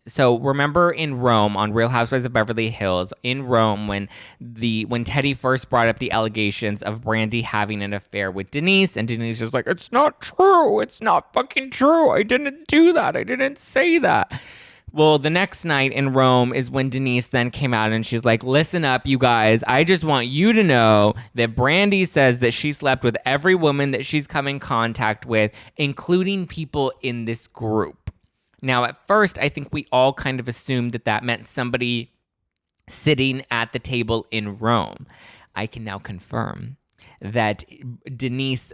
So remember in Rome on Real Housewives of Beverly Hills in Rome when Teddy first brought up the allegations of Brandi having an affair with Denise, and Denise was like, "It's not true. It's not fucking true. I didn't do that. I didn't say that." Well, the next night in Rome is when Denise then came out and she's like, "Listen up, you guys. I just want you to know that Brandi says that she slept with every woman that she's come in contact with, including people in this group." Now, at first, I think we all kind of assumed that that meant somebody sitting at the table in Rome. I can now confirm that Denise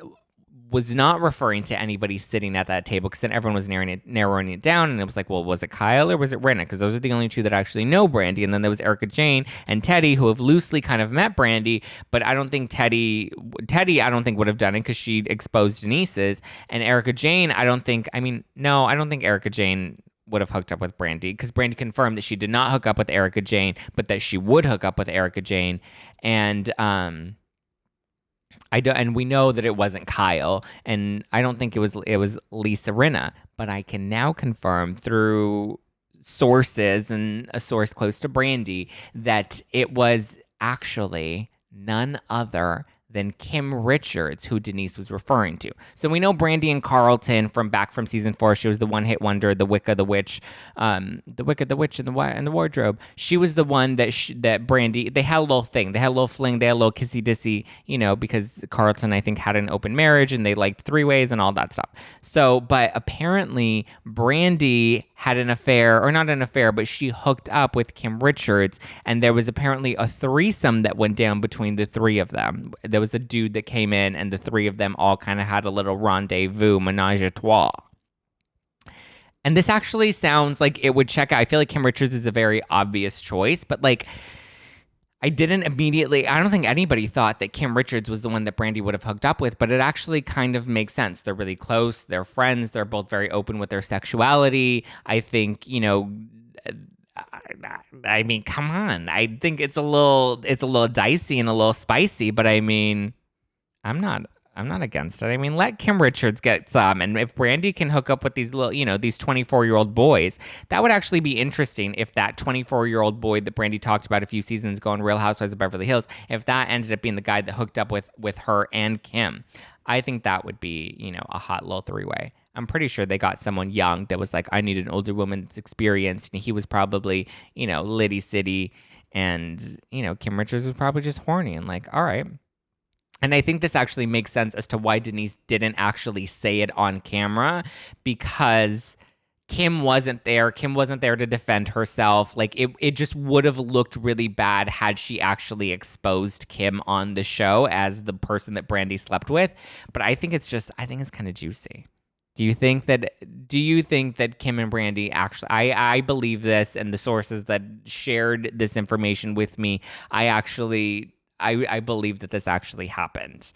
was not referring to anybody sitting at that table, because then everyone was narrowing it down, and it was like, well, was it Kyle or was it Rinna? Because those are the only two that actually know Brandi. And then there was Erica Jane and Teddy, who have loosely kind of met Brandi, but I don't think Teddy I don't think would have done it because she exposed Denise's. And Erica Jane, I don't think Erica Jane would have hooked up with Brandi, because Brandi confirmed that she did not hook up with Erica Jane, but that she would hook up with Erica Jane. And I don't, and we know that it wasn't Kyle, and I don't think it was Lisa Rinna, but I can now confirm through sources and a source close to Brandi that it was actually none other than Kim Richards, who Denise was referring to. So we know Brandi and Carlton from back from season 4. She was the one-hit wonder, the Wicca, the Witch, the Wicca, the Witch, and the Wardrobe. She was the one that Brandi. They had a little thing. They had a little fling. They had a little kissy dissy, because Carlton, I think, had an open marriage and they liked three-ways and all that stuff. So, but apparently Brandi had an affair, or not an affair, but she hooked up with Kim Richards, and there was apparently a threesome that went down between the three of them. There was a dude that came in, and the three of them all kind of had a little rendezvous, menage a trois. And this actually sounds like it would check out. I feel like Kim Richards is a very obvious choice, but like, I don't think anybody thought that Kim Richards was the one that Brandi would have hooked up with, but it actually kind of makes sense. They're really close. They're friends. They're both very open with their sexuality. I think, I mean, come on. I think it's a little dicey and a little spicy, but I mean, I'm not against it. I mean, let Kim Richards get some. And if Brandi can hook up with these little, these 24-year-old boys, that would actually be interesting if that 24-year-old boy that Brandi talked about a few seasons ago in Real Housewives of Beverly Hills, if that ended up being the guy that hooked up with her and Kim. I think that would be, a hot little three-way. I'm pretty sure they got someone young that was like, I need an older woman that's experienced. And he was probably, Liddy City. And, Kim Richards was probably just horny and like, all right. And I think this actually makes sense as to why Denise didn't actually say it on camera, because Kim wasn't there. Kim wasn't there to defend herself. Like, it just would have looked really bad had she actually exposed Kim on the show as the person that Brandi slept with. But I think it's kind of juicy. Do you think that Kim and Brandi actually, I believe this, and the sources that shared this information with me, I believe that this actually happened.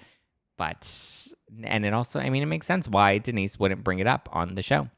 And it also, I mean, it makes sense why Denise wouldn't bring it up on the show.